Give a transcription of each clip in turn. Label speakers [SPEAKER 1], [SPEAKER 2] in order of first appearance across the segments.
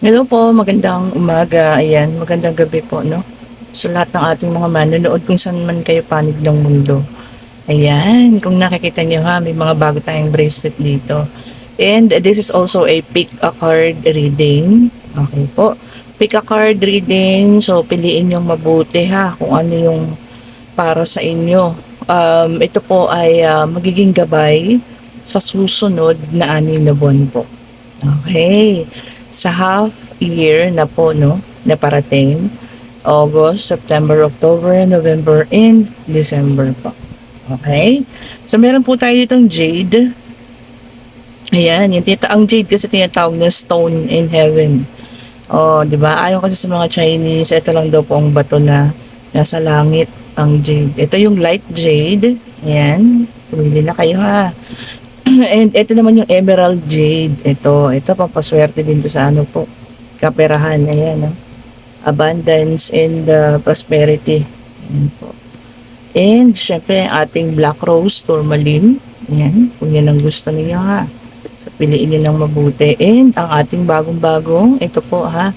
[SPEAKER 1] Hello po, magandang umaga. Ayan, magandang gabi po, no? Sa lahat ng ating mga manonood kung saan man kayo panig ng mundo. Ayan, kung nakikita niyo ha, may mga bago tayong bracelet dito. And this is also a pick a card reading. Okay po. Pick a card reading. So, piliin yung mabuti ha, kung ano yung para sa inyo. Ito po ay magiging gabay sa susunod na 6 na buwan po. Okay. Sa half year na po, no, na parating, August, September, October, November, and December po. Okay? So, meron po tayo ditong jade. Ayan, ang jade kasi tinatawag na stone in heaven. Oh, di ba? Ayon kasi sa mga Chinese, ito lang daw po ang bato na nasa langit, ang jade. Ito yung light jade. Ayan, pumili na kayo ha. And ito naman yung emerald jade. Ito pampaswerte din to sa ano po, kaperahan. Ayan, no? Abundance and prosperity. Ayan po. And syempre ating black rose tourmaline. Ayan, kung yan ang gusto niyo ha. So piliin niyo lang mabuti. And ang ating bagong-bagong, ito po ha,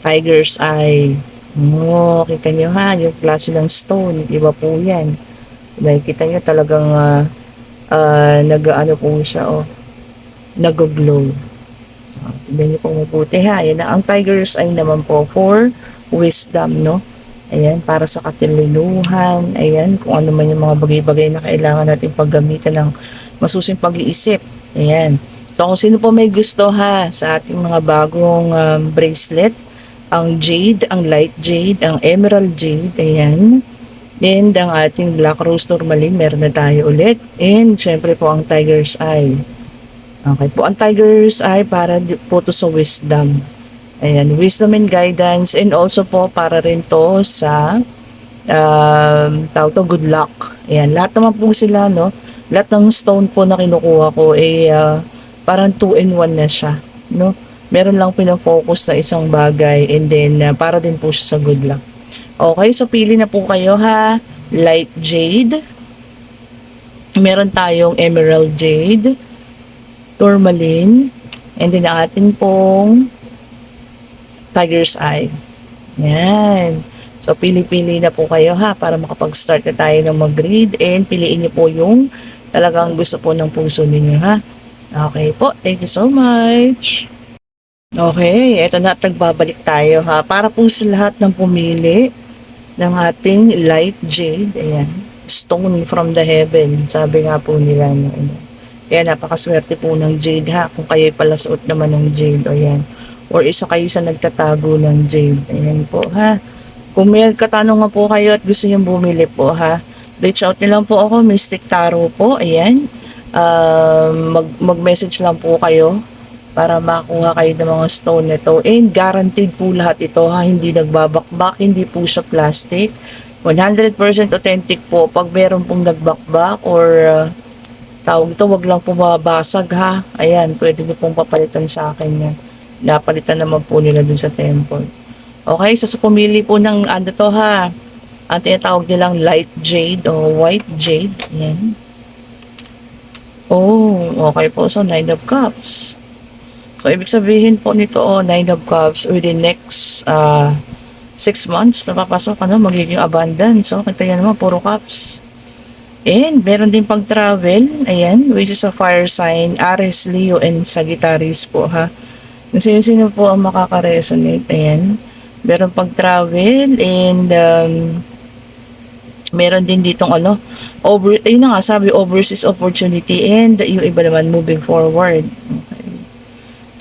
[SPEAKER 1] tiger's eye. Oh, kita niyo ha, yung klase ng stone, iba po yan. Nakikita niyo talagang nag-ano po siya, oh, nag-glow. Tignan niyo po mabuti ha. Ayan na. Ang tiger's eye naman po for wisdom, no? Ayan, para sa katilinuhan. Ayan, kung ano man yung mga bagay-bagay na kailangan natin paggamitan ng masusing pag-iisip. Ayan. So, kung sino po may gusto ha sa ating mga bagong bracelet, ang jade, ang light jade, ang emerald jade, ayan. And ang ating black rose tourmaline, meron na tayo ulit. And syempre po ang tiger's eye. Okay po, ang tiger's eye para po to sa wisdom. Ayan, wisdom and guidance. And also po para rin to sa tawag to good luck. Ayan, lahat naman po sila, no? Lahat ng stone po na kinukuha ko ay parang 2 in 1 na siya, no? Meron lang pinafocus na isang bagay and then para din po siya sa good luck. Okay, so pili na po kayo ha. Light jade. Meron tayong emerald jade, tourmaline, and then ang ating pong tiger's eye. Yan. So, pili-pili na po kayo ha para makapag-start na tayo ng mag-read and piliin niyo po yung talagang gusto po ng puso ninyo ha. Okay po. Thank you so much. Okay, eto na at nagbabalik tayo ha. Para po sa lahat ng pumili ng ating light jade, ayan, stone from the heaven, sabi nga po nila. Ano. Kaya napakaswerte po ng jade ha, kung kayo'y palasuot naman ng jade, ayan. Or isa kayo sa nagtatago ng jade, ayan po ha. Kung may katanungan po kayo at gusto nyo bumili po ha, reach out nyo lang po ako, Mystic Tarot po, ayan. Mag-message lang po kayo para makuha kayo ng mga stone nito. And guaranteed po lahat ito ha, hindi nagbabakbak, hindi po siya plastic. 100% authentic po. Pag meron pong nagbakbak or tawag ito, wag lang po mabasag ha. Ayan, pwede niyo pong papalitan sa akin yan. Napalitan naman po nila dun sa temple. Okay, so sa pumili po ng ano to ha, ang tinatawag nilang light jade o white jade. Ayan. Oh, okay po. So, 9 of Cups. So, ibig sabihin po nito, 9 of Cups, within next 6 months, napapasok, magiging abundance. So, kita yan naman, puro cups. And, meron din pag-travel, ayan, which is a fire sign, Aries, Leo, and Sagittarius po, ha. Kung sino-sino po ang makaka-resonate, ayan. Meron pag-travel, and, meron din ditong ayun na nga, sabi, overseas opportunity, and yung iba naman, moving forward.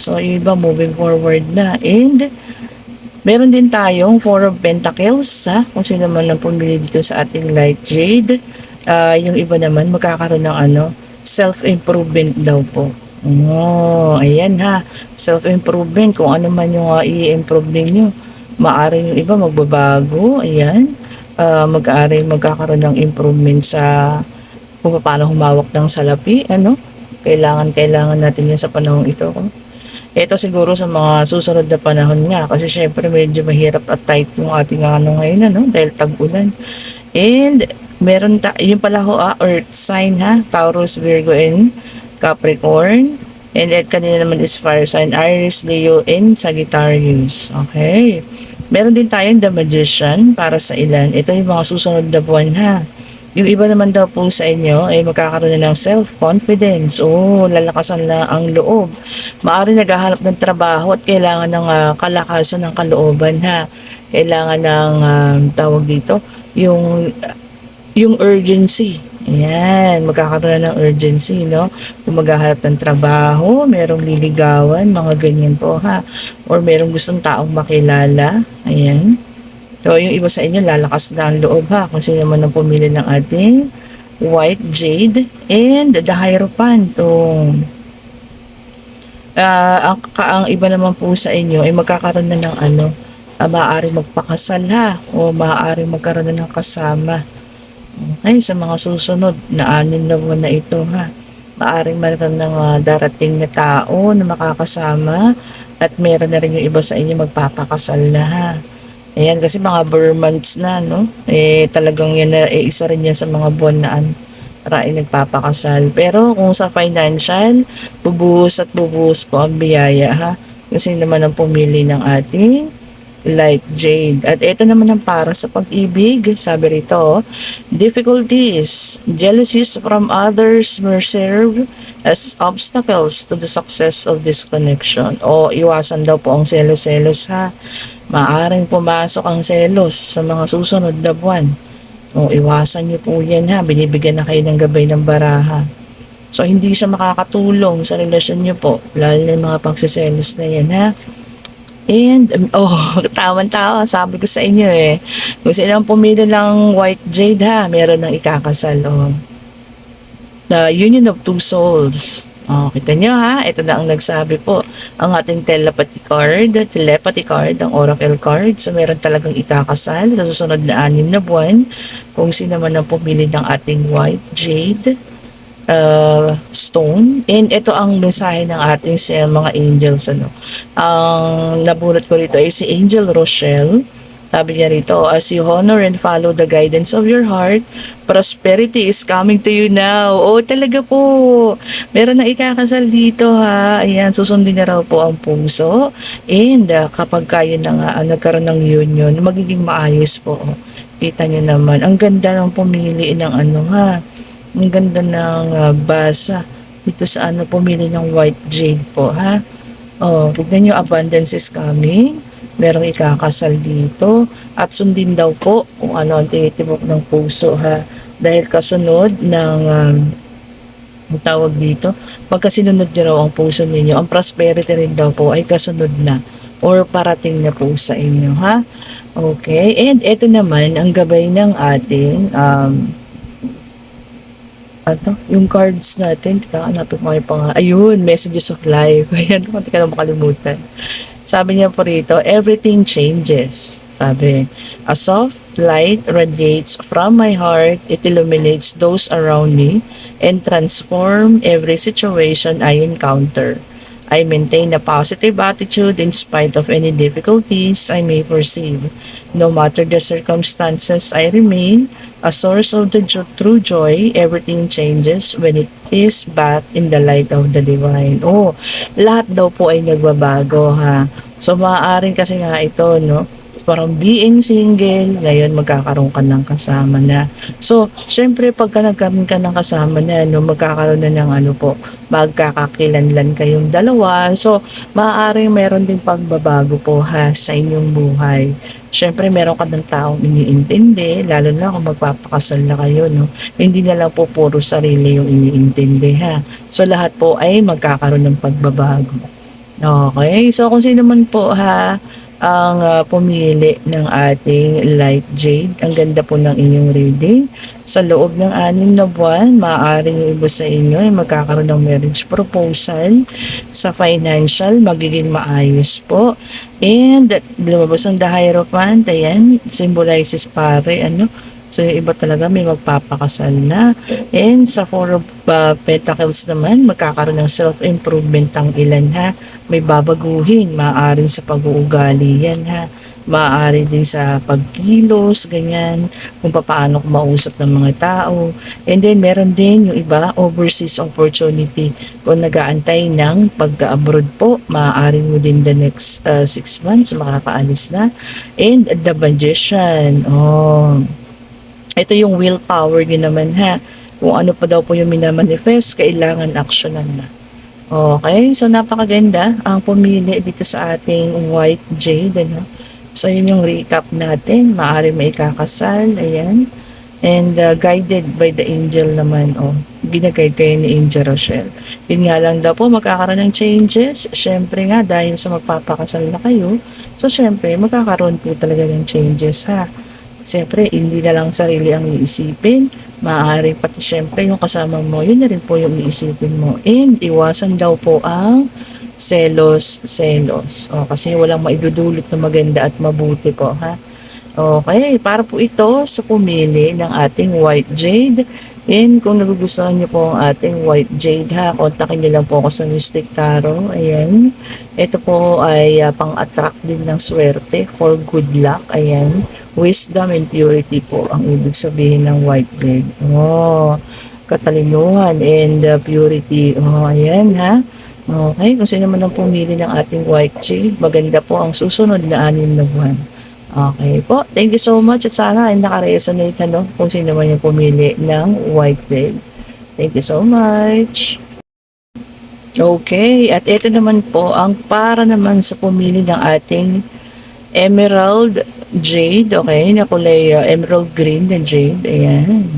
[SPEAKER 1] So, yung iba moving forward na. And, meron din tayong 4 of Pentacles, ha? Kung sino man ang pumili dito sa ating light jade. Yung iba naman, magkakaroon ng self-improvement daw po. Oh, ayan ha. Self-improvement, kung ano man yung i-improve ninyo. Maaari yung iba magbabago, ayan. Mag-aari magkakaroon ng improvement sa kung paano humawak ng salapi, Kailangan natin yan sa panahong ito. Ito siguro sa mga susunod na panahon nga kasi syempre medyo mahirap at tight yung ating ngayon dahil tag-ulan. And meron yung pala ho Earth sign ha, Taurus, Virgo, and Capricorn. And at kanina naman is fire sign, Aries, Leo, and Sagittarius. Okay. Meron din tayong The Magician para sa ilan. Ito yung mga susunod na buwan ha. Yung iba naman daw po sa inyo ay magkakaroon na ng self-confidence. Oh, lalakasan na ang loob. Maaari naghahanap ng trabaho at kailangan ng kalakasan ng kalooban ha. Kailangan ng tawag dito, yung urgency. Ayan, magkakaroon na ng urgency, no? Kung maghahanap ng trabaho, merong liligawan, mga ganyan po, ha? Or merong gustong taong makilala. Ayan. So, yung iba sa inyo, lalakas na ang loob, ha? Kung sino man ang pumili ng ating White Jade and the Hierophant. Ang iba naman po sa inyo ay magkakaroon na ng maaaring magpakasal, ha? O maaaring magkaroon na ng kasama. Okay, sa mga susunod na 6 na buwan na ito ha. Maaring meron ng darating na tao na makakasama at meron na rin yung iba sa inyo magpapakasal na ha. Ayan, kasi mga burn months na, no? Talagang yan na, isa rin yan sa mga buwan na nagpapakasal. Pero kung sa financial, bubuhos at bubuhos po ang biyaya ha. Kasi naman ang pumili ng ating Light Jade. At ito naman ang para sa pag-ibig. Sabi rito, difficulties, jealousies from others may serve as obstacles to the success of this connection. O iwasan daw po ang selos-selos ha. Maaring pumasok ang selos sa mga susunod na buwan. O iwasan niyo po yan ha. Binibigyan na kayo ng gabay ng baraha. So hindi siya makakatulong sa relasyon niyo po. Lalo na yung mga pagsiselos na yan ha. And, tawan-tawa, sabi ko sa inyo kung sino ang pumili ng White Jade ha, meron ng ikakasal. The Union of Two Souls. Kita nyo ha, ito na ang nagsabi po. Ang ating telepathy card, ang oracle card. So, meron talagang ikakasal sa susunod na 6 na buwan. Kung sino man ang pumili ng ating White Jade stone. And ito ang mensahe ng ating mga angels. Ang nabunot ko rito ay si Angel Rochelle. Sabi niya rito, as you honor and follow the guidance of your heart, prosperity is coming to you now. Talaga po. Meron na ikakasal dito ha. Ayan, susundin na raw po ang puso. And kapag kayo na nga nagkaroon ng union, magiging maayos po. Kita niyo naman. Ang ganda ng pumili ng ha. Ang ganda ng basa dito sa pumili ng White Jade po ha. Tignan nyo, abundance is coming. Merong ikakasal dito at sundin daw po kung ano ang tinitibok ng puso ha. Dahil kasunod ng tawag dito, pagkasinunod nyo raw ang puso ninyo, ang prosperity rin daw po ay kasunod na or parating na po sa inyo ha. Okay, and ito naman ang gabay ng ating yung cards natin, hanapin ko yung ayun, messages of life. Ayan, kung ka na makalimutan. Sabi niya po rito, everything changes. Sabi, a soft light radiates from my heart, it illuminates those around me, and transform every situation I encounter. I maintain a positive attitude in spite of any difficulties I may perceive. No matter the circumstances, I remain a source of the true joy. Everything changes when it is bathed in the light of the divine. Lahat daw po ay nagbabago ha. So maaaring kasi nga ito, no? Parang being single, ngayon magkakaroon ka ng kasama na. So, syempre pagka nagkaroon ka ng kasama na, magkakaroon na ng magkakakilanlan kayong dalawa. So, maaaring meron din pagbabago po ha sa inyong buhay. Syempre meron ka ng taong iniintindi, lalo na kung magpapakasal na kayo, no? Hindi na lang po puro sarili yung iniintindi ha. So, lahat po ay magkakaroon ng pagbabago. Okay, so kung sino man po ha, ang pumili ng ating Light Jade. Ang ganda po ng inyong reading. Sa loob ng 6 na buwan, maaaring yung iba sa inyo ay magkakaroon ng marriage proposal. Sa financial, magiging maayos po. And lumabas ang The Hierophant, ayan, symbolizes pare, So, yung iba talaga may magpapakasal na. And sa Four of Pentacles naman, magkakaroon ng self-improvement ang ilan ha. May babaguhin, maaaring sa pag-uugali yan ha. maaari din sa pagkilos, ganyan, kung paano kumausap ng mga tao. And then, meron din yung iba, overseas opportunity. Kung nag-aantay ng pag-abroad po, maaari mo din the next 6 months, makakaalis na. And the magician, ito yung willpower nyo naman ha. Kung ano pa daw po yung minamanifest, kailangan actionan na. Okay, so napakaganda ang pumili dito sa ating white jade. Ano? So yun yung recap natin. Maaari may kakasal, ayan. And guided by the angel naman, ginaguide kayo ni Angel Rochelle. Yun nga lang daw po, magkakaroon ng changes. Siyempre nga, dahil sa magpapakasal na kayo, so siyempre, magkakaroon po talaga ng changes ha. Siyempre, hindi na lang sarili ang iisipin. Maaari pati siyempre yung kasama mo, yun na rin po yung iisipin mo. And iwasan daw po ang selos. Kasi walang maidudulot na maganda at mabuti po ha. Okay, para po ito sa pumili ng ating white jade. And kung nagugustuhan niyo po ang ating white jade ha, kontakin niyo lang po ako sa Mystic Tarot. Ayan. Ito po ay pang-attract din ng swerte for good luck. Ayan. Wisdom and purity po ang ibig sabihin ng white jade. Katalinuhan and purity. Ayan ha. Okay, kung sino man ang pumili ng ating white jade, maganda po ang susunod na 6 na buwan. Okay po. Thank you so much at sana ay naka-resonate kung sino man yung pumili ng white jade. Thank you so much. Okay, at ito naman po ang para naman sa pumili ng ating emerald jade. Okay, na kulay emerald green na jade. Ayan.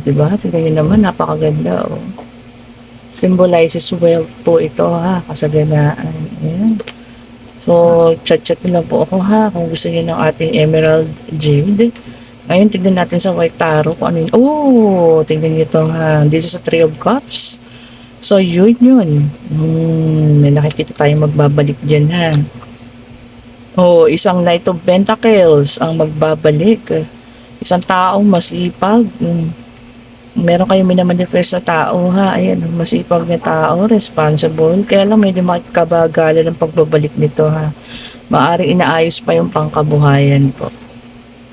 [SPEAKER 1] Diba? Tignan nyo naman, napakaganda. Symbolizes wealth po ito ha, kasaganaan. Ayan. So, chat-chat na lang po ako ha kung gusto niyo ng ating emerald jade. Ngayon, tignan natin sa white tarot kung ano yun. Tignan niyo ito ha. This is a 3 of cups. So, yun. May nakikita tayong magbabalik dyan ha. Isang knight of pentacles ang magbabalik. Isang taong masipag. Meron kayong minamanifest na tao ha. Ayan, masipag na tao, responsible. Kaya lang medyo makikabagalan ang pagbabalik nito ha. Maaring inaayos pa yung pangkabuhayan po.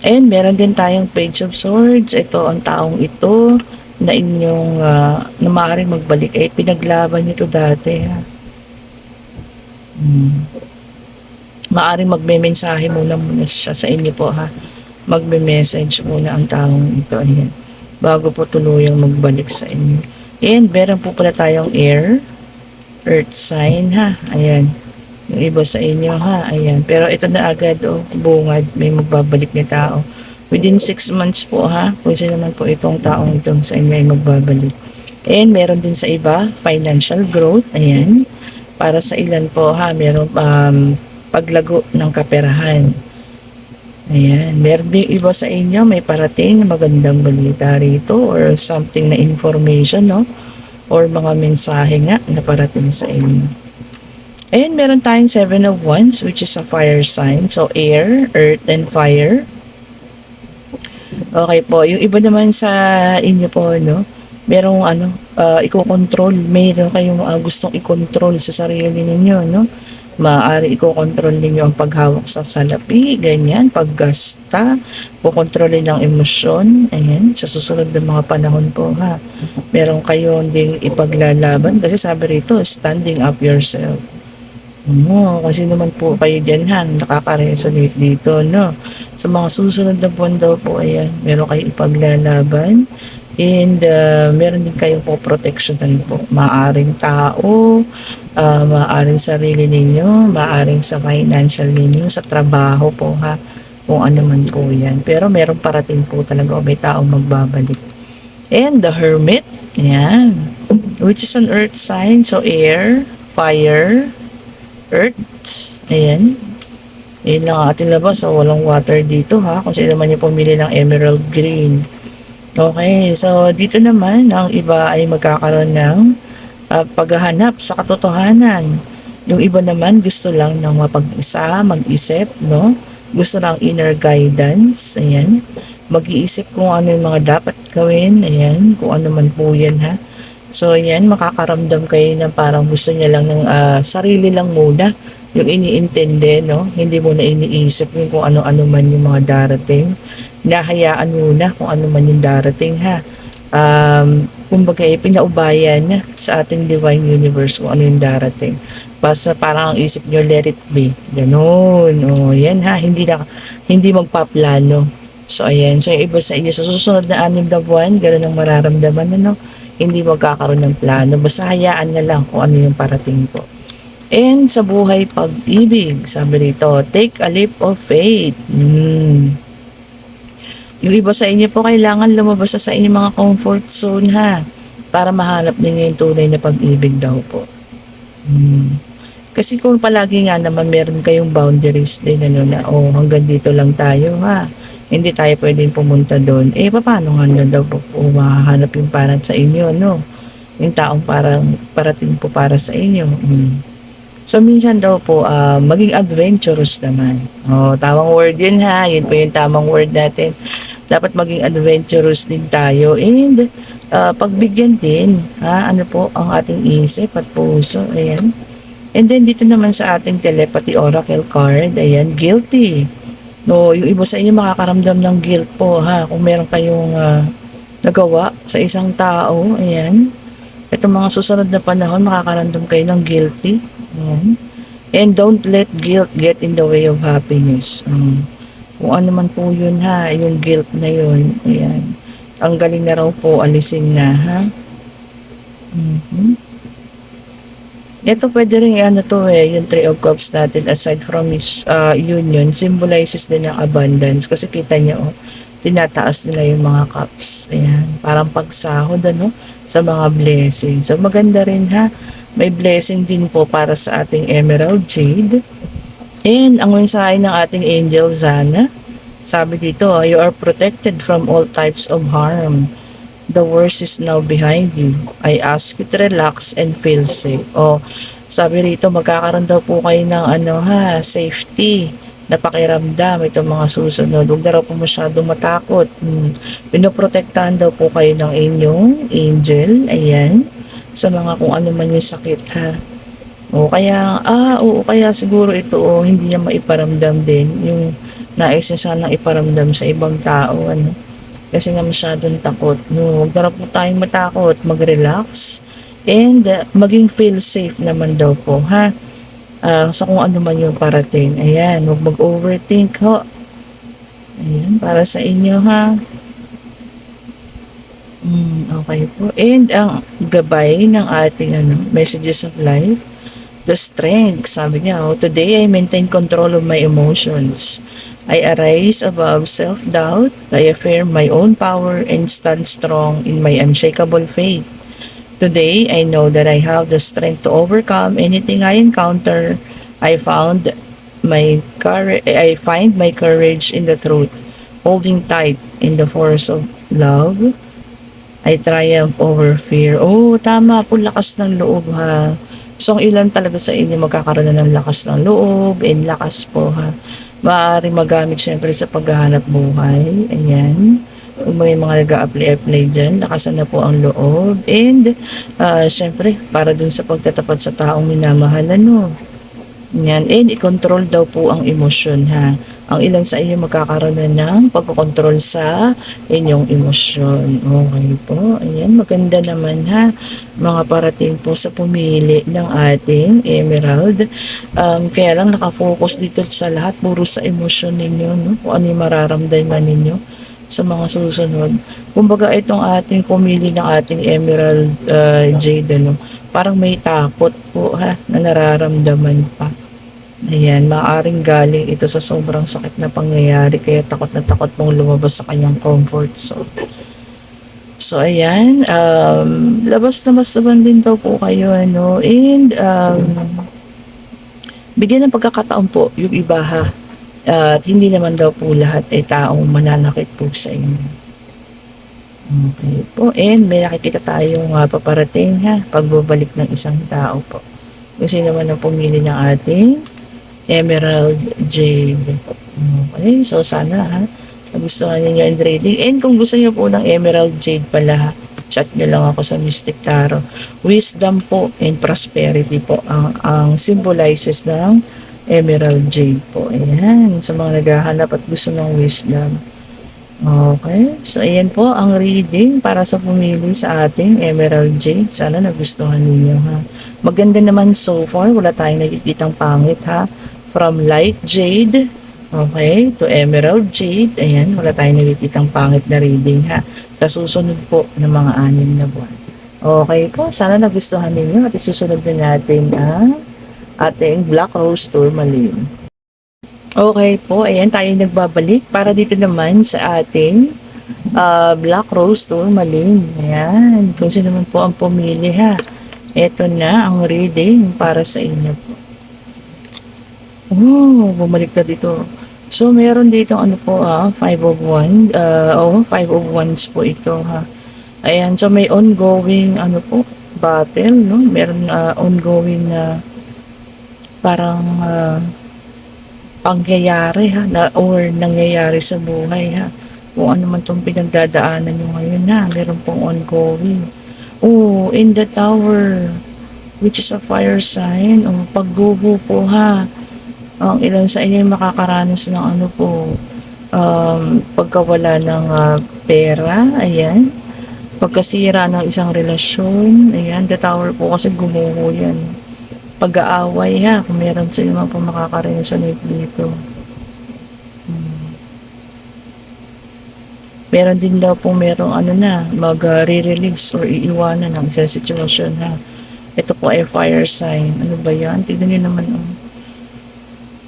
[SPEAKER 1] And meron din tayong Page of Swords. Ito ang taong ito na inyong na maaaring magbalik. Pinaglaban nyo ito dati ha. Maaring magme-mensahe muna siya sa inyo po ha. Magme-message muna ang taong ito. Ayan. Bago po tuluyang magbalik sa inyo. And meron po pala tayong air, earth sign ha. Ayan. Yung iba sa inyo ha. Ayan. Pero ito na agad bungad. May magbabalik na tao. Within 6 months po ha. Kung sino naman po itong taong itong sa inyo ay magbabalik. And meron din sa iba, financial growth. Ayan. Para sa ilan po ha. Meron paglago ng kaperahan. Ayan, meron din iba sa inyo, may parating na magandang balita rito or something na information, or mga mensahe nga na parating sa inyo. Ayan, meron tayong 7 of Wands, which is a fire sign. So, air, earth, and fire. Okay po, yung iba naman sa inyo po, merong iko-control, mayroon kayong gustong i-control sa sarili ninyo, maaari i-control ninyo ang paghawak sa salapi, ganyan, paggasta, kukontrolin ng emosyon, ayan, sa susunod na mga panahon po ha. Meron kayong ding ipaglalaban kasi sabi rito, standing up yourself. Kasi naman po kayo dyan ha, nakaka-resonate dito, sa mga susunod na buwan daw po, ayan, meron kayong ipaglalaban. And meron din kayong po proteksyonan po. Maaring tao, maaring sarili ninyo, maaring sa financial ninyo, sa trabaho po ha, kung ano man po yan. Pero meron parating po talaga, may taong magbabalik. And the Hermit, yan, which is an earth sign, so air, fire, earth, ayan. Yun lang ating labas, so walang water dito ha, kung sino naman yung pumili ng emerald green. Okay, so dito naman, ang iba ay magkakaroon ng paghahanap sa katotohanan. Yung iba naman gusto lang ng mapag-isa, mag-isip, Gusto ng inner guidance, ayan. Mag-iisip kung ano yung mga dapat gawin, ayan, kung ano man po yan ha. So, ayan, makakaramdam kayo na parang gusto niya lang ng sarili lang muna yung iniintindi, no? Hindi mo na iniisip yung kung ano-ano man yung mga darating. Nahayaan mo na kung ano man yung darating, ha? Kumbaga, pinaubayan na sa ating divine universe kung ano yung darating. Basta parang ang isip nyo, let it be. Ganun. O, yan ha. Hindi magpaplano. So, ayan. So, yung iba sa inyo, sa susunod na 6 na buwan, ganun ang mararamdaman, ano? Hindi magkakaroon ng plano. Basta hayaan na lang kung ano yung parating po. And sa buhay pag-ibig, sabi rito, take a leap of faith. Yung iba sa inyo po, kailangan lumabas sa inyong mga comfort zone, ha, para mahanap ninyo yung tunay na pag-ibig daw po. Kasi kung palagi nga naman meron kayong boundaries din, ano, na hanggang dito lang tayo, ha, hindi tayo pwedeng pumunta doon, paano nga na daw po mahahanap yung parang sa inyo, no? Yung taong parang parating po para sa inyo. So, minsan daw po, maging adventurous naman. Tamang word yun, ha. Yun po yung tamang word natin. Dapat maging adventurous din tayo. And, pagbigyan din, ha, ano po, ang ating isip at puso. Ayan. And then, dito naman sa ating telepathy oracle card, ayan, guilty. No, yung iba sa inyo makakaramdam ng guilt po, ha. Kung meron kayong nagawa sa isang tao, ayan. Itong mga susunod na panahon, makakaramdam kayo ng guilty. Ayan. And don't let guilt get in the way of happiness. Kung ano man po yun, ha, yung guilt na yun, ayan. Ang galing na raw po, alisin na, ha. Ito pwede rin ano to yung Three of Cups natin, aside from union, symbolizes din ng abundance. Kasi kita nyo, tinataas nila yung mga cups. Ayan, parang pagsahod, ano, sa mga blessings. So, maganda rin, ha. May blessing din po para sa ating Emerald Jade. And ang mensahe ng ating Angel Zana, sabi dito, you are protected from all types of harm. The worst is now behind you. I ask you to relax and feel safe. Sabi rito, magkakaroon daw po kayo ng safety na pakiramdam itong mga susunod. Huwag na raw po masyadong matakot. Pinoprotektahan daw po kayo ng inyong angel. Ayan. Sa mga kung ano man yung sakit, ha. Kaya siguro ito, hindi niya maiparamdam din yung nais niya sanang iparamdam sa ibang tao, ano. Kasi nga masyadong takot. Huwag na po tayong matakot, mag-relax, and maging feel safe naman daw po, ha? Sa kung ano man yung parating. Ayan, huwag mag-overthink, ho. Ayan, para sa inyo, ha? Okay po. And ang gabay ng ating messages of life, the strength, sabi niya, today I maintain control of my emotions. I arise above self-doubt. I affirm my own power and stand strong in my unshakable faith. Today, I know that I have the strength to overcome anything I encounter. I find my courage in the truth, holding tight in the force of love. I triumph over fear. Tama po, lakas ng loob, ha. So, ang ilan talaga sa inyo magkakaroon na ng lakas ng loob and lakas po, ha. Maaari magamit syempre sa paghahanap buhay. Ayan. Kung may mga nag-a-apply dyan, lakasan na po ang loob. And, syempre, para dun sa pagtatapat sa taong minamahalan, no. Yan. And, i-control daw po ang emosyon, ha. Ang ilan sa inyo magkakaroon na ng pagkokontrol sa inyong emosyon. Okay po. Ayan, maganda naman, ha. Mga parating po sa pumili ng ating Emerald. Kaya lang nakafocus dito sa lahat, puro sa emosyon ninyo, no? Kung ano yung mararamdaman ninyo sa mga susunod. Kumbaga, itong ating pumili ng ating Emerald Jade, no? Parang may takot po, ha, na nararamdaman pa. Ayan, maaaring galing ito sa sobrang sakit na pangyayari, kaya takot na takot mong lumabas sa kanyang comfort zone. So, ayan, labas naman din daw po kayo, ano, and bigyan ng pagkakataon po yung iba, ha, at hindi naman daw po lahat ay taong mananakit po sa inyo. Okay po, and may nakikita tayong paparating, ha, pagbabalik ng isang tao po. Kung sino naman ang pumili ng ating Emerald Jade. Okay, so sana, ha, nagustuhan ninyo yung trading. And kung gusto niyo po ng Emerald Jade pala, ha, chat nyo lang ako sa Mystic Tarot. Wisdom po and prosperity po ang symbolizes ng Emerald Jade po. Ayan, sa mga naghahanap at gusto ng wisdom. Okay, so ayan po ang reading para sa pumili sa ating Emerald Jade. Sana nagustuhan ninyo ha. Maganda naman so far, wala tayong nakikitang pangit ha. From Light Jade, okay, to Emerald Jade, ayan, wala tayong nakikitang pangit na reading ha. Sa susunod po ng mga 6 na buwan. Okay po, sana nagustuhan ninyo at isusunod na natin ang ating Black Rose Tourmaline. Okay po, ayan tayo nagbabalik para dito naman sa ating Black Rose Tourmaline. Ayan, kung sino naman po ang pumili ha. Ito na ang reading para sa inyo po. Oh, bumalik na dito. So, meron dito ano po 5 of 1. 5 of 1s po ito ha. Ayan, so may ongoing ano po, battle, no? Meron ongoing na parang pangyayari ha, or nangyayari sa buhay ha. Kung ano man itong pinagdadaanan nyo ngayon ha, meron pong ongoing. Oh, in the tower, which is a fire sign, pagguho po ha. Ang ilan sa inyo makakaranas ng ano po, pagkawala ng pera, ayan. Pagkasira ng isang relasyon, ayan, the tower po kasi gumuho yan. Pag-aaway ha, kung meron sa inyo mga po makaka-resonate dito. Meron din daw po merong ano na, mag-re-release or iiwanan ng isang sitwasyon ha. Ito po ay fire sign. Ano ba yan? Tignan nyo naman.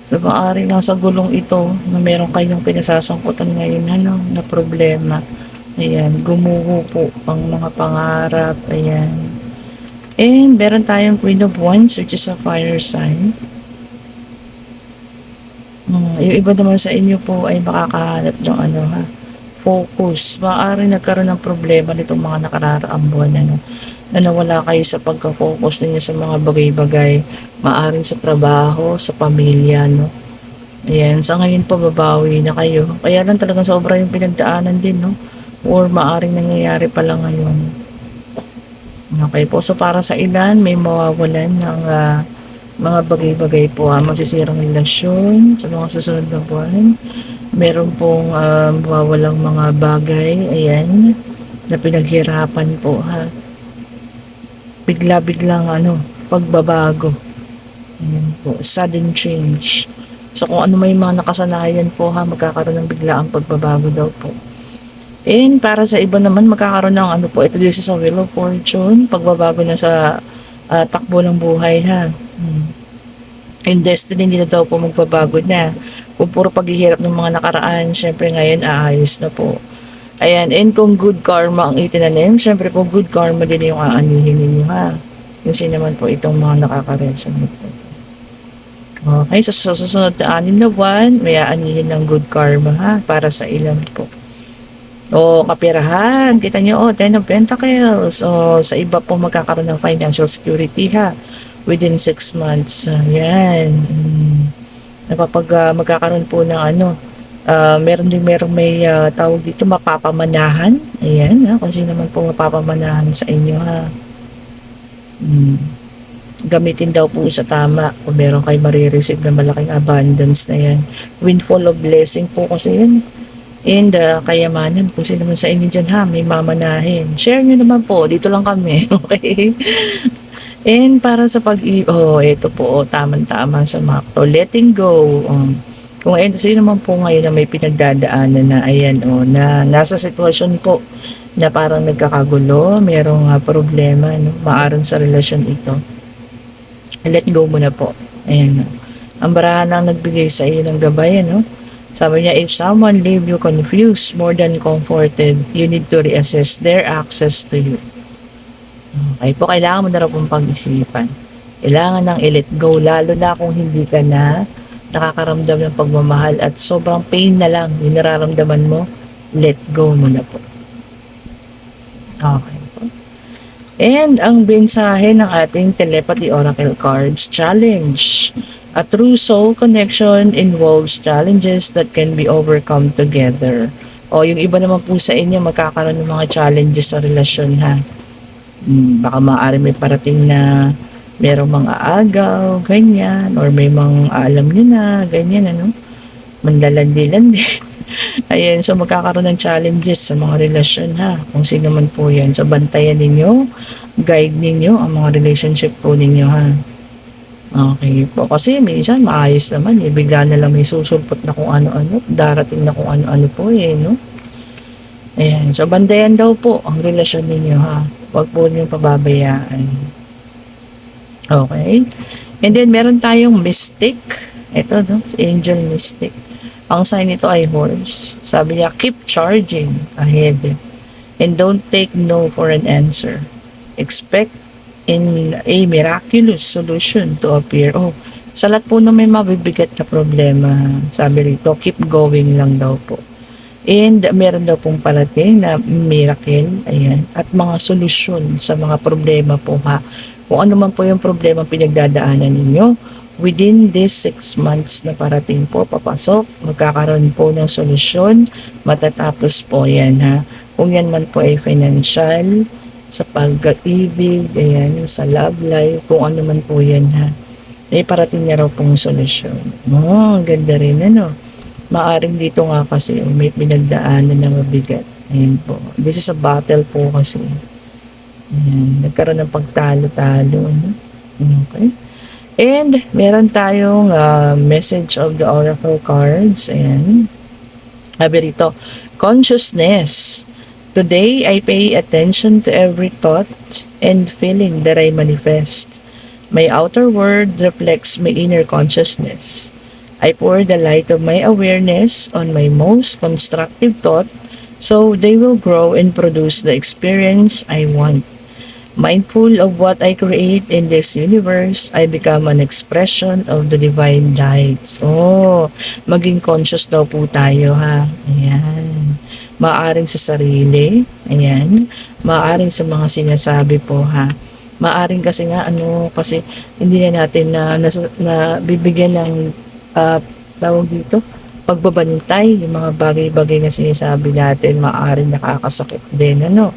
[SPEAKER 1] So, maaari lang sa gulong ito na meron kayong pinasasangkutan ngayon ano, na problema. Ayan, gumuho po ang mga pangarap. Ayan. And meron tayong Queen of Wands, which is a fire sign. Yung iba naman sa inyo po ay makakahanap ng ano ha, focus. Maaari nagkaroon ng problema nitong mga nakararaang buwan na nawala kayo sa pagka-focus ninyo sa mga bagay-bagay. Maaari sa trabaho, sa pamilya, no? Ayan, sa ngayon po babawi na kayo. Kaya lang talagang sobra yung pinagdaanan din, no? Or maaring nangyayari pa lang ngayon. Okay po, so para sa ilan, may mawawalan ng mga bagay-bagay po masisirang relasyon sa mga susunod na buwan. Meron pong mawawalang mga bagay, ayan, na pinaghirapan po ha. Bigla-biglang pagbabago. Ayan po, sudden change. So kung ano may mga nakasanayan po ha, magkakaroon ng biglaang pagbabago daw po. And para sa iba naman, magkakaroon ng ano po, ito din sa Wheel of Fortune, pagbabago na sa takbo ng buhay ha. Yung destiny nila daw po magbabago na. Kung puro paghihirap ng mga nakaraan, syempre ngayon aayos na po. Ayan, and kung good karma ang itinanim, syempre po good karma din yung aanihin ninyo ha. Yung naman po itong mga nakaka-resonate po. Okay, so sa susunod na 6 na buwan, may aanihin ng good karma ha, para sa ilan po. Kapirahan. Kita nyo, 10 of Pentacles. Sa iba po magkakaroon ng financial security ha. Within 6 months. Yan. Magkakaroon po ng meron may tawag dito, mapapamanahan. Ayan ha. Kung sino naman po mapapamanahan sa inyo ha. Gamitin daw po sa tama. Kung meron kayo marireceive na malaking abundance na yan. Windfall of blessing po kasi yan. And kayamanan, kung sino naman sa inyo dyan ha, may mamanahin. Share nyo naman po, dito lang kami, okay? And para sa ito po, tamang-tama sa mga to, letting go. Kung sino naman po ngayon na may pinagdadaanan na, ayan na nasa sitwasyon po na parang nagkakagulo, merong problema, maaron sa relasyon ito. Let go mo na po. Ayan. Ang barahan ang nagbigay sa iyo ng gabay, Sabi niya, if someone leave you confused, more than comforted, you need to reassess their access to you. Okay po, kailangan mo na rin pong pag-isipan. Kailangan nang i-let go, lalo na kung hindi ka na nakakaramdam ng pagmamahal at sobrang pain na lang yung nararamdaman mo, let go mo na po. Okay po. And ang mensahe ng ating Telepathy Oracle Cards Challenge. A true soul connection involves challenges that can be overcome together. Yung iba naman po sa inyo magkakaroon ng mga challenges sa relasyon ha. Baka maaari may parating na merong mga agaw, ganyan, or may mga alam nyo na, ganyan, ano, manlalandi-landi. Ayan, so magkakaroon ng challenges sa mga relasyon ha, kung sino man po yan. So bantayan ninyo, guide ninyo ang mga relationship po ninyo ha. Okay po, kasi minsan maayos naman eh, bigla na lang may susulpot na kung ano-ano, darating na kung ano-ano po eh, no? Ayan, so bantayan daw po ang relasyon ninyo ha. Huwag po niyo pababayaan. Okay? And then meron tayong mystic. Ito, no? Angel mystic. Ang sign nito ay horse. Sabi niya, keep charging ahead. And don't take no for an answer. Expect in a miraculous solution to appear. Oh, sa lahat po na may mabibigat na problema, sabi rito, keep going lang daw po. And meron daw pong parating na miracle, ayan, at mga solusyon sa mga problema po ha. Kung ano man po yung problema pinagdadaanan ninyo, within this 6 months na parating po, papasok, magkakaroon po ng solusyon, matatapos po yan ha. Kung yan man po ay financial, sa pag-ibig, ayan, sa love life, kung ano man po yan ha. May parating niya raw pong solusyon. Oh, ganda rin ano. Maaring dito nga kasi may pinagdaanan na mabigat. Ayan po. This is a battle po kasi. Ayan. Nagkaroon ng pagtalo-talo. Ano? Okay. And meron tayong message of the oracle cards. Ayan. Sabi rito, consciousness. Today, I pay attention to every thought and feeling that I manifest. My outer world reflects my inner consciousness. I pour the light of my awareness on my most constructive thought so they will grow and produce the experience I want. Mindful of what I create in this universe, I become an expression of the divine light. Oh, maging conscious daw po tayo ha. Ayan. Maaring sa sarili. Ayan. Maaring sa mga sinasabi po ha. Maaring kasi nga ano, kasi hindi na natin na bibigyan ng tawag dito, pagbabantay, yung mga bagay-bagay na sinasabi natin, maaaring nakakasakit din, ano.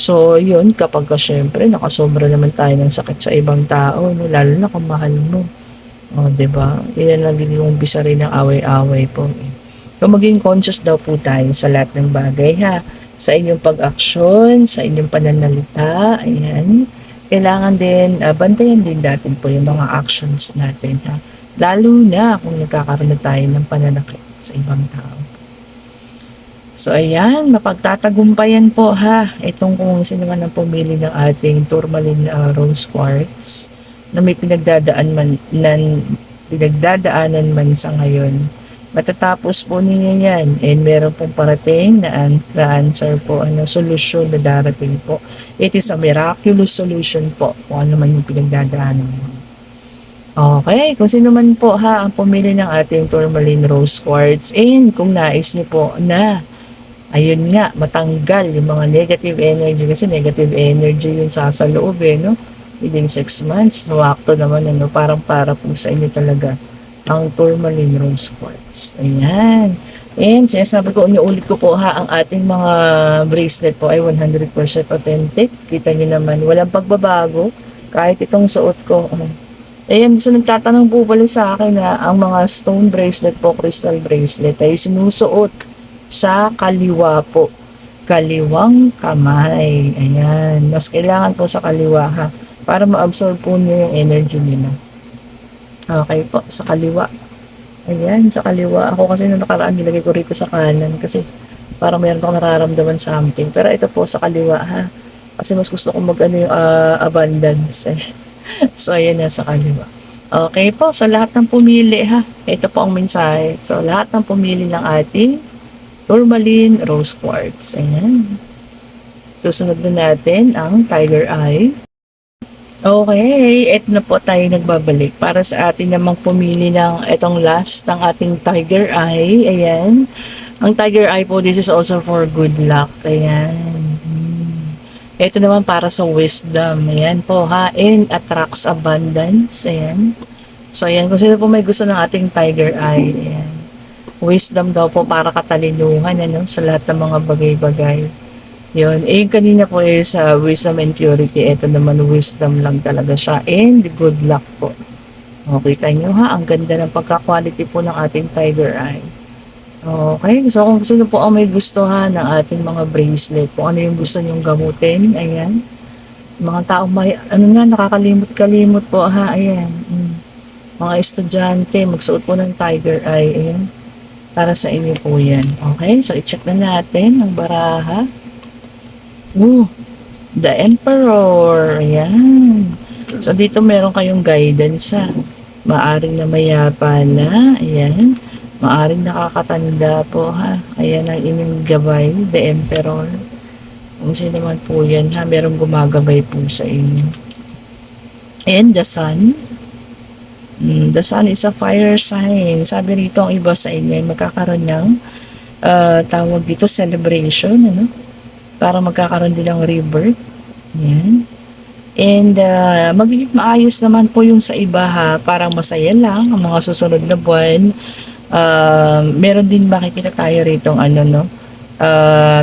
[SPEAKER 1] So, yun, kapag ka syempre, nakasobra naman tayo ng sakit sa ibang tao, no, lalo na kung mahal mo. O, diba? Yan ang naging umpisa rin ng away-away po. So, maging conscious daw po tayo sa lahat ng bagay, ha. Sa inyong pag-aksyon, sa inyong pananalita, ayan. Kailangan din, bantayan din natin po yung mga actions natin, ha. Lalo na kung nagkakaroon na tayo ng pananakit sa ibang tao. So ayan, mapagtatagumpayan po ha. Itong kung sino man ang pumili ng ating tourmaline rose quartz na may pinagdadaanan man sa ngayon. Matatapos po ninyo yan and meron pong parating na answer po, solusyon na darating po. It is a miraculous solution po kung ano man yung pinagdadaanan mo. Okay, kung sino man po ha ang pumili ng ating tourmaline rose quartz and kung nais niyo po na ayun nga, matanggal yung mga negative energy kasi negative energy yung sasaloob no? Within 6 months, nuwakto naman parang para po sa inyo talaga ang tourmaline rose quartz. Ayan. And sinasabi ko, ulit ko po ha, ang ating mga bracelet po ay 100% authentic. Kita niyo naman, walang pagbabago kahit itong suot ko. Ayan, so nagtatanong po pala sa akin na ang mga stone bracelet po, crystal bracelet ay sinusuot sa kaliwa po. Kaliwang kamay. Ayan, mas kailangan po sa kaliwa ha, para ma-absorb po nyo yung energy nila. Okay po, sa kaliwa. Ayan, sa kaliwa. Ako kasi nung nakaraan nilagay ko rito sa kanan kasi parang meron akong nararamdaman something. Pero ito po sa kaliwa ha, kasi mas gusto kong yung abundance So, ayan na sa kaliwa. Okay po, sa lahat ng pumili ha. Ito po ang mensahe. So, lahat ng pumili ng ating tourmaline rose quartz. Ayan. Susunod na natin ang tiger eye. Okay, eto na po tayo nagbabalik. Para sa atin namang pumili ng etong last, ang ating tiger eye. Ayan. Ang tiger eye po, this is also for good luck. Ayan. Ito naman para sa wisdom. Ayan po ha. And attracts abundance. Ayan. So ayan. Kung sino po may gusto ng ating tiger eye. Ayan. Wisdom daw po para katalinuhan sa lahat ng mga bagay-bagay. Yun. Eh, yung kanina po is wisdom and purity. Ito naman wisdom lang talaga siya. And good luck po. O, kita nyo ha, ang ganda ng pagka-quality po ng ating tiger eye. Okay, so kung sino po ang may gustuhan ng ating mga bracelet, kung ano yung gusto nyong gamutin, ayan. Mga taong may, ano nga, nakakalimot-kalimot po ha, ayan. Mga estudyante, magsuot po ng tiger eye, ayan. Para sa inyo po yan. Okay, so i-check na natin ang baraha. The Emperor, ayan. So dito meron kayong guidance ha. Maaring na mayapa na, ayan. Maaring nakakatanda po ha. Ayan ang inyong gabay, the Emperor. Kung sino man po yan ha, merong gumagabay po sa inyo. And the Sun. The Sun is a fire sign. Sabi rito ang iba sa inyo ay magkakaroon ng tawag dito celebration, ano? Para magkakaroon din ng rebirth. Ayan. And magiging maayos naman po yung sa iba ha. Parang masaya lang ang mga susunod na buwan. Meron din makikita tayo rito ano no,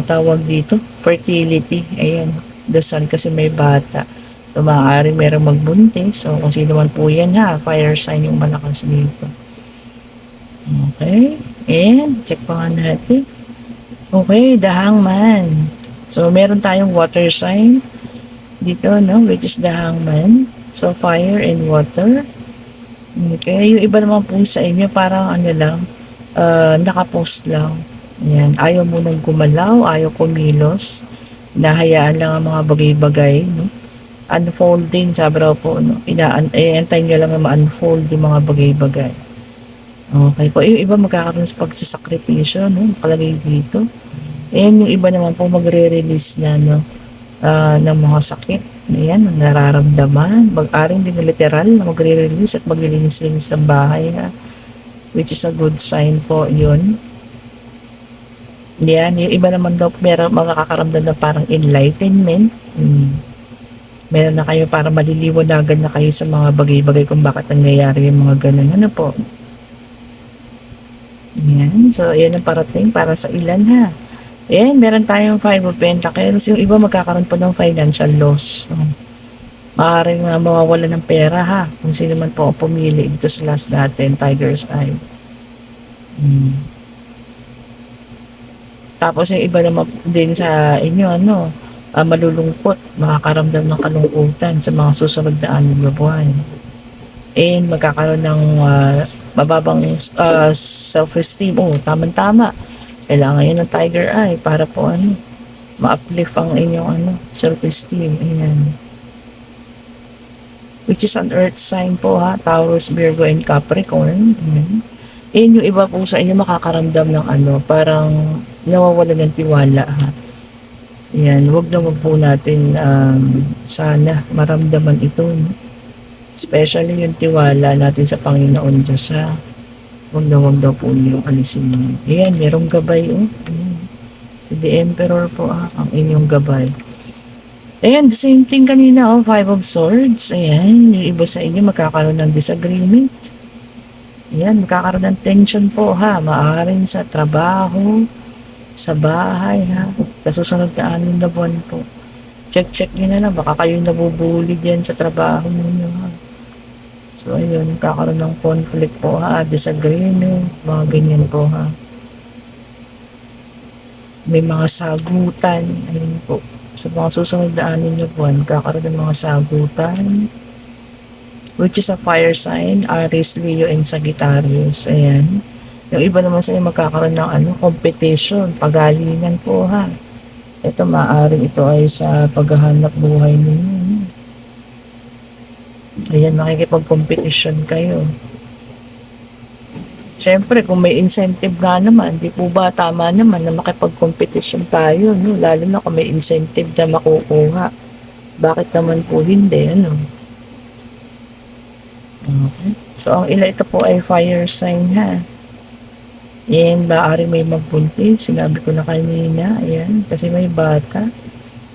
[SPEAKER 1] tawag dito fertility, ayan, the Sun kasi may bata, so maaari merong magbuntis, so kung sino man po yan ha, fire sign yung malakas dito. Okay, and check pa nga natin. Okay, the Hangman, so meron tayong water sign dito no, which is the Hangman, so fire and water. Okay, yung iba naman po sa inyo parang ano lang, nakapost lang. Ayan, ayaw mo nang gumalaw, ayaw kumilos. Nahayaan lang ang mga bagay-bagay, no? Unfolding, sabi raw po, no? Antay nyo lang na ma-unfold yung mga bagay-bagay. Okay po, yung iba magkakaroon sa pagsasakripisyo, no? Nakalagay dito. And yung iba naman po magre-release na, no? Ng mga sakit. Ayan, nararamdaman. Mag-aring din literal na magre-release at maglilinis-linis ng bahay ha. Which is a good sign po yun. Yan, yung iba naman daw meron makakaramdam na parang enlightenment. Meron na kayo para maliliwanagan na kayo sa mga bagay-bagay kung bakit nangyayari yung mga ganun. Ano po? Yan, so yan ang parating para sa ilan ha. Ayan, meron tayong 5 of Pentacles. Yung iba magkakaroon po ng financial loss. So, maaaring mawawala ng pera ha. Kung sino man po pumili dito sa last natin, Tiger's Eye. Tapos yung iba naman din sa inyo, ano, malulungkot, makakaramdam ng kalungkutan sa mga susunod na 6 na buwan. And magkakaroon ng mababang self-esteem. Oh, tama-tama. Kailangan yun ng Tiger Eye para po ano, ma-uplift ang inyong ano, self-esteem. Ayan. Which is an earth sign po ha, Taurus, Virgo, and Capricorn. Ayan. And yung iba po sa inyo makakaramdam ng ano, parang nawawala ng tiwala ha. Ayan, wag na wag po natin sana maramdaman ito. No? Especially yung tiwala natin sa Panginoon Diyos ha. Wag daw po yung alisin niyo. Ayan, merong gabay oh. Ayan. The Emperor po ang inyong gabay. Ayan, the same thing kanina oh, 5 of Swords. Ayan, yung iba sa inyo magkakaroon ng disagreement. Ayan, magkakaroon ng tension po ha. Maaaring sa trabaho, sa bahay ha. Sa susunod na 6 na buwan po. Check nyo na lang, baka kayo nabubuli dyan sa trabaho ninyo ha. So, ayun, kakaroon ng conflict po ha, disagreement, mga ganyan po ha. May mga sagutan, ayun po. So, mga susunod na 6 na buwan, kakaroon ng mga sagutan, which is a fire sign, Aries, Leo, and Sagittarius. Ayan. Yung iba naman sa inyo magkakaroon ng ano, competition, pagalingan po ha. Ito, maaaring ito ay sa paghahanap buhay ninyo. Ayan, makikipag-competition kayo. Siyempre, kung may incentive nga naman, di po ba tama naman na makipag-competition tayo, no? Lalo na kung may incentive na makukuha. Bakit naman po hindi, ano? Okay. So, ang ito po ay fire sign, ha? And maaari may magbuntis, sinabi ko na kanina, ayan, kasi may bata.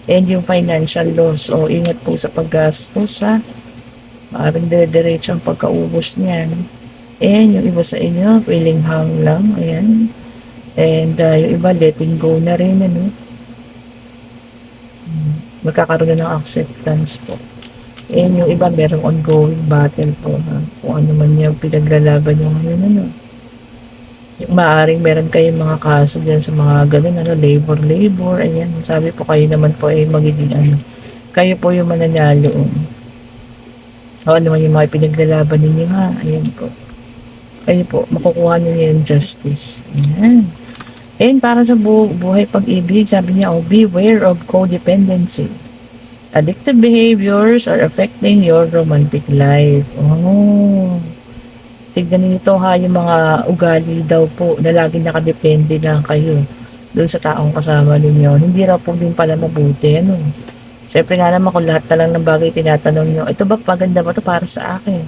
[SPEAKER 1] And yung financial loss, o ingat po sa paggastos, ha? Maaaring dire-diretso ang pagkaubos niyan. And yung iba sa inyo, feeling hang lang, ayan. And yung iba letting go na rin, ano. magkakaroon na ng acceptance po. And yung iba merong ongoing battle po, ha? Kung ano man yung pinaglalaban yung ngayon, ano. Maaring meron kayong mga kaso dyan sa mga ganun, ano, labor, ayan. Sabi po kayo naman po ay magiging ano, kayo po yung mananalo. O ano man yung mga pinaglalaban ninyo, ha? Ayan po. Kayo po, makukuha niyo yung justice. Ayan. And para sa buhay pag-ibig, sabi niya, oh, beware of codependency. Addictive behaviors are affecting your romantic life. Oh, tignan niyo ha, yung mga ugali daw po na laging nakadepende lang kayo doon sa taong kasama ninyo. Hindi raw po din pala mabuti. Ano? Siyempre nga naman kung lahat na lang ng bagay tinatanong nyo, ito ba paganda ba to para sa akin?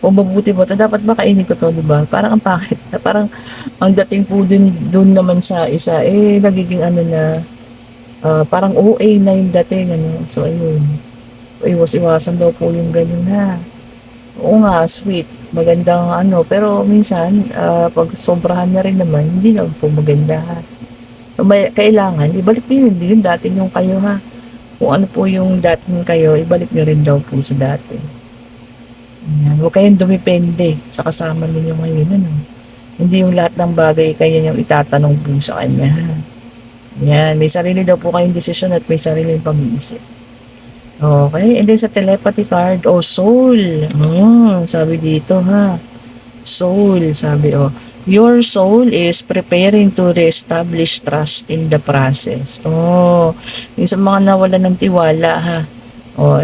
[SPEAKER 1] Kung mabuti ba to, dapat ba kainin ko to, di ba? Parang ang pangit. Parang ang dating po din doon naman sa isa, nagiging ano na, parang OA na yung dating, ano. So, ayun. Iwas-iwasan daw po yung ganun, ha. Oo nga, sweet. Magandang ano. Pero minsan, pag sobrahan na rin naman, hindi na po maganda, ha. So, kailangan, ibalik niyo yun dating yung kayo, ha. Kung ano po yung dating kayo, ibalik niyo rin daw po sa dati. Ayan. Huwag kayong dumipende sa kasama ninyo ngayon, ano. Hindi yung lahat ng bagay kayo yung itatanong po sa kanya, ha. Yan, may sarili daw po kayong desisyon at may sariling pag-iisip. Okay, and then sa telepathy card, soul. Sabi dito ha, soul, sabi your soul is preparing to reestablish trust in the process. Yung sa mga nawalan ng tiwala ha,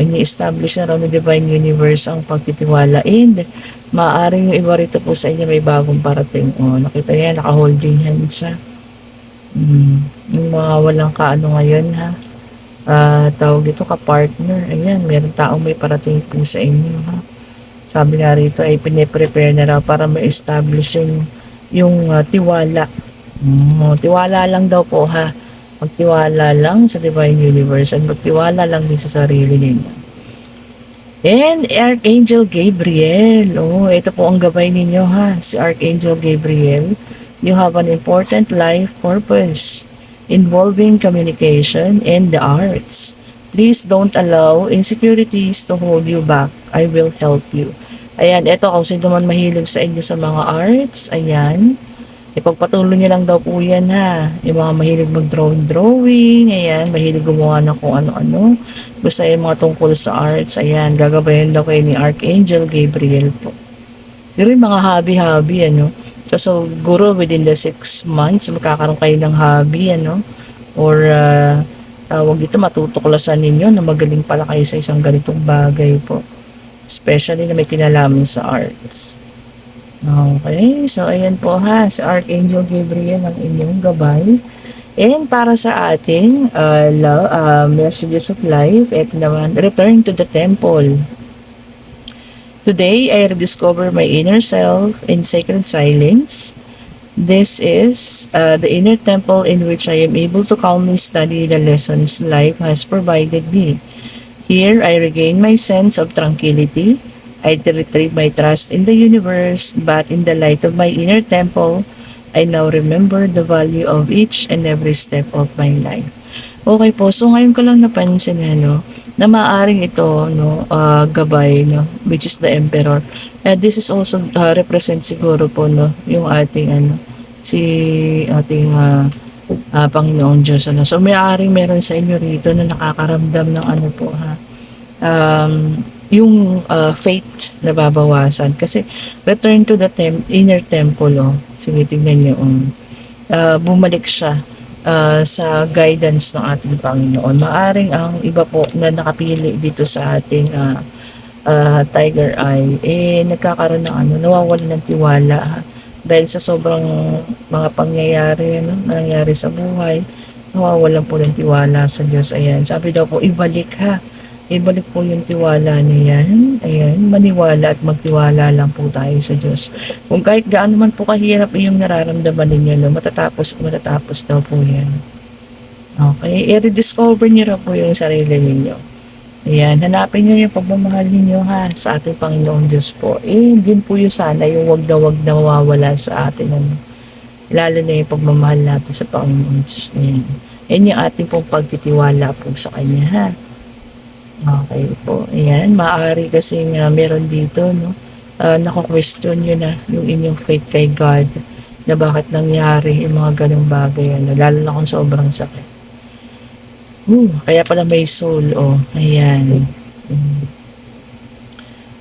[SPEAKER 1] ini-establish na raw ng Divine Universe ang pagtitiwala, and maaaring yung iba rito po sa inyo may bagong parating. Nakita niya, naka-holding hands ha. Yung mga walang kaano ngayon ha, tawag dito ka-partner, ayan, meron taong may parating po sa inyo ha. Sabi nga rito ay pine-prepare na raw para ma-establish yung tiwala. Tiwala lang daw po ha, magtiwala lang sa Divine Universe at magtiwala lang din sa sarili ninyo. And Archangel Gabriel, ito po ang gabay ninyo ha, si Archangel Gabriel. You have an important life purpose involving communication and the arts. Please don't allow insecurities to hold you back. I will help you. Ayan, eto kung sino man mahilig sa inyo sa mga arts, ayan, ipagpatuloy niyo lang daw po yan ha. Yung mga mahilig mag-drawing, ayan, mahilig gumawa ng kung ano-ano. Basta yung mga tungkol sa arts, ayan, gagabayan daw kayo ni Archangel Gabriel po. Pero yung mga hobby-hobby, ano, so, siguro within the 6 months, magkakaroon kayo ng hobby, ano, or tawag dito, matutuklasan ninyo na magaling pala kayo sa isang ganitong bagay po. Especially na may kinalaman sa arts. Okay, so ayan po ha, sa Archangel Gabriel ang inyong gabay. And para sa ating messages of life, ito naman, return to the temple. Today, I rediscover my inner self in sacred silence. This is the inner temple in which I am able to calmly study the lessons life has provided me. Here, I regain my sense of tranquility. I retrieve my trust in the universe, but in the light of my inner temple, I now remember the value of each and every step of my life. Okay po, so ngayon ko lang napansin na maaring ito gabay which is the emperor. This is also represent siguro po yung ating si ating Panginoon Diyos So maaring meron sa inyo rito na nakakaramdam ng po ha. Yung faith na babawasan kasi return to the inner temple sige tingnan niyo bumalik siya sa guidance ng ating Panginoon. Maaring ang iba po na nakapili dito sa ating Tiger Eye, nagkakaroon ng nawawalan ng tiwala dahil sa sobrang mga pangyayari na nangyari sa buhay, nawawalan po ng tiwala sa Diyos. Ayan, sabi daw po, ibalik po yung tiwala niyo yan. Ayan, maniwala at magtiwala lang po tayo sa Diyos. Kung kahit gaano man po kahirap yung nararamdaman ninyo, matatapos daw po yan. Okay, i-rediscover niyo raw po yung sarili ninyo. Ayan, hanapin niyo yung pagmamahal ninyo ha, sa ating Panginoong Diyos po. Din po yung sana yung wag na mawawala sa atin. Lalo na yung pagmamahal natin sa Panginoong Diyos na yan. Yan yung ating pong pagtitiwala po sa Kanya ha. Okay po, ayan, maaari kasi nga meron dito, no, nako-question niyo na yung inyong faith kay God, na bakit nangyari yung mga gano'ng bagay, ano, lalo na kung sobrang sakit. Kaya pala may soul, oh, ayan. Hmm.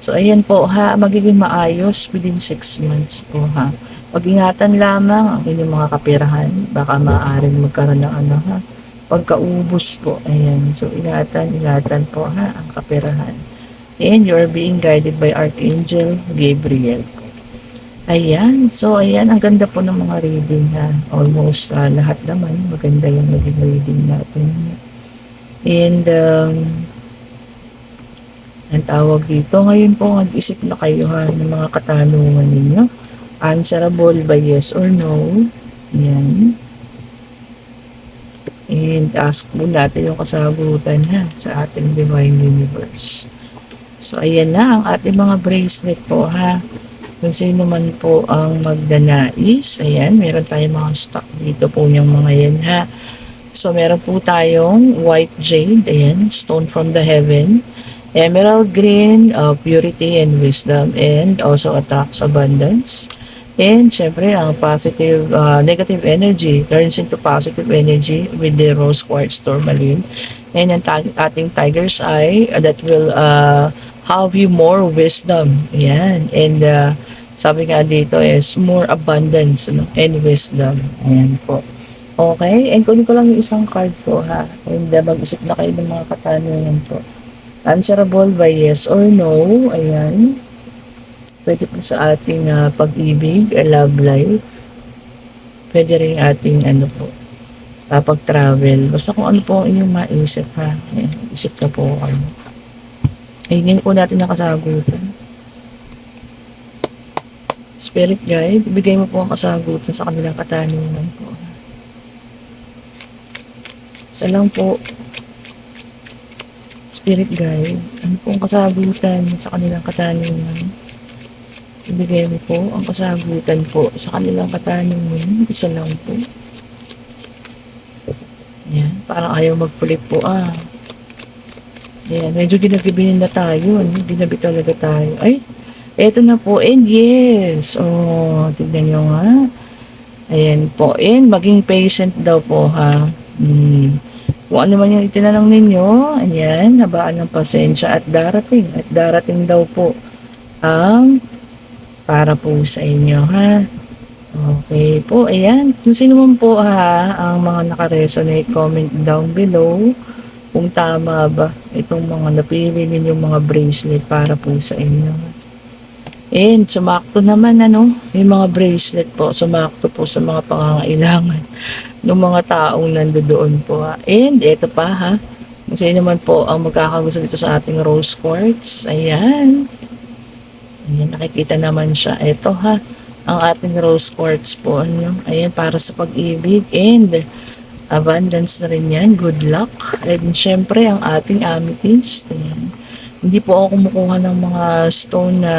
[SPEAKER 1] So, ayan po ha, magiging maayos within 6 months po ha. Pag-ingatan lamang ang inyong mga kapirahan, baka maaaring magkaroon ng ano ha, pagkaubos po, ayan. So, ingatan po ha, ang kapirahan. And you are being guided by Archangel Gabriel. Ayan, so ayan, ang ganda po ng mga reading ha. Almost lahat naman, maganda yung naging reading natin. And, ang tawag dito, ngayon po mag-isip na kayo ha ng mga katanungan ninyo. Answerable by yes or no. Yan. And ask mo natin yung kasagutan ha sa ating Divine Universe. So, ayan na ang ating mga bracelet po ha. Kung sino man po ang magdanais, ayan, meron tayong mga stock dito po yung mga yan ha. So, meron po tayong white jade, ayan, stone from the heaven. Emerald green, purity and wisdom, and also attracts abundance. And syempre, ang positive, negative energy turns into positive energy with the rose quartz tourmaline. And ang ating tiger's eye that will have you more wisdom. Ayan. And sabi nga dito is more abundance, no? And wisdom. Ayan po. Okay, and kunin ko lang yung isang card po ha. And mag-isip na kayo ng mga katanungan po. Answerable by yes or no. Ayan. Pwede po sa ating pag-ibig, love life. Pwede rin ating ano po, pag-travel. Basta kung ano po ang inyong maisip ha. Ayan, isip na po kayo. Hingin po natin ang kasagutan. Spirit guide, ibigay mo po ang kasagutan sa kanilang katanungan po. Isa lang po. Spirit guide, ano po ang kasagutan sa kanilang katanungan? Ibigay mo po ang kasagutan po sa kanilang katanungan. Isa lang po. Yan, parang ayaw magpulit po Yan, medyo ginagibinin na tayo. Ginabi talaga tayo. Ay, eto na po. And yes. Oh, tignan nyo nga. Ayan po. And maging patient daw po ha. Kung ano man yung itinanong ninyo, ayan, habaan ng pasensya at darating daw po ang para po sa inyo, ha. Okay po, ayan. Kung sino man po ha, ang mga naka-resonate, comment down below kung tama ba itong mga napili ninyong mga bracelet para po sa inyo. And sumakto naman yung mga bracelet po, sumakto po sa mga pangangailangan ng mga taong nandoon po ha. And ito pa ha, kung sino naman po ang magkakagusto dito sa ating rose quartz, ayan. Ayan, nakikita naman siya. Ito ha, ang ating rose quartz po, ayan, para sa pag-ibig and abundance na rin yan, good luck. And syempre, ang ating amethyst, ayan. Hindi po ako kumukuha ng mga stone na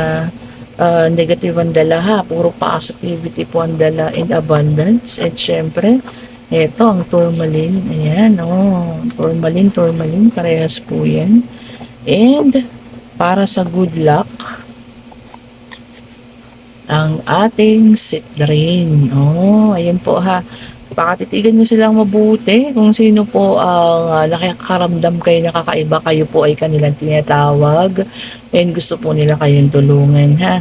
[SPEAKER 1] negative ang dala ha, puro positivity po ang dala and abundance. And syempre, ito ang tourmaline, ayan, tourmaline, parehas po yan. And para sa good luck, ang ating citrine. Ayan po ha. Pakatitigan nyo silang mabuti kung sino po ang nakakaramdam kayo, nakakaiba kayo po ay kanilang tinatawag and gusto po nila kayong tulungan ha.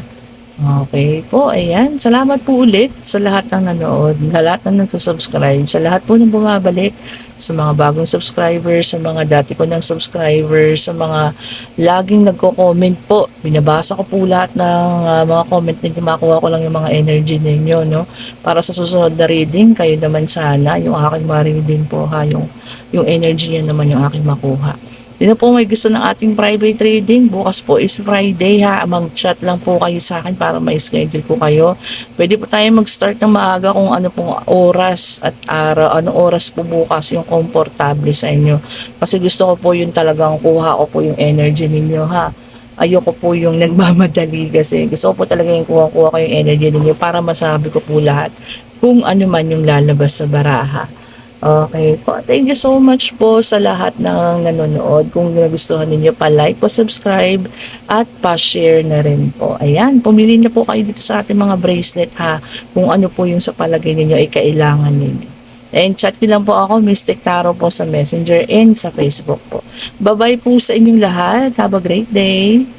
[SPEAKER 1] Okay po, ayan. Salamat po ulit sa lahat ng nanood, sa lahat ng nagsusubscribe, sa lahat po ng bumabalik, sa mga bagong subscribers, sa mga dati ko ng subscribers, sa mga laging nagko-comment po. Binabasa ko po lahat ng mga comment ninyo, makuha ko lang yung mga energy ninyo, no? Para sa susunod na reading, kayo naman sana, yung aking ma-reading po ha, yung energy niya naman yung aking makuha. Sino po may gusto ng ating private reading? Bukas po is Friday ha. Mag-chat lang po kayo sa akin para may schedule po kayo. Pwede po tayo mag-start ng maaga kung ano pong oras at araw, anong oras po bukas yung komportable sa inyo. Kasi gusto ko po yung talagang kuha ko po yung energy ninyo ha. Ayoko po yung nagmamadali kasi gusto ko po talaga yung kuha-kuha ko yung energy ninyo para masabi ko po lahat kung ano man yung lalabas sa baraha. Okay po. Thank you so much po sa lahat ng nanonood. Kung nagustuhan ninyo pa-like, pa-subscribe, at pa-share na rin po. Ayan, pumili na po kayo dito sa ating mga bracelet ha. Kung ano po yung sa palagay ninyo ay kailangan ninyo. And chat nyo lang po ako, Mystic Taro po sa Messenger and sa Facebook po. Bye-bye po sa inyong lahat. Have a great day.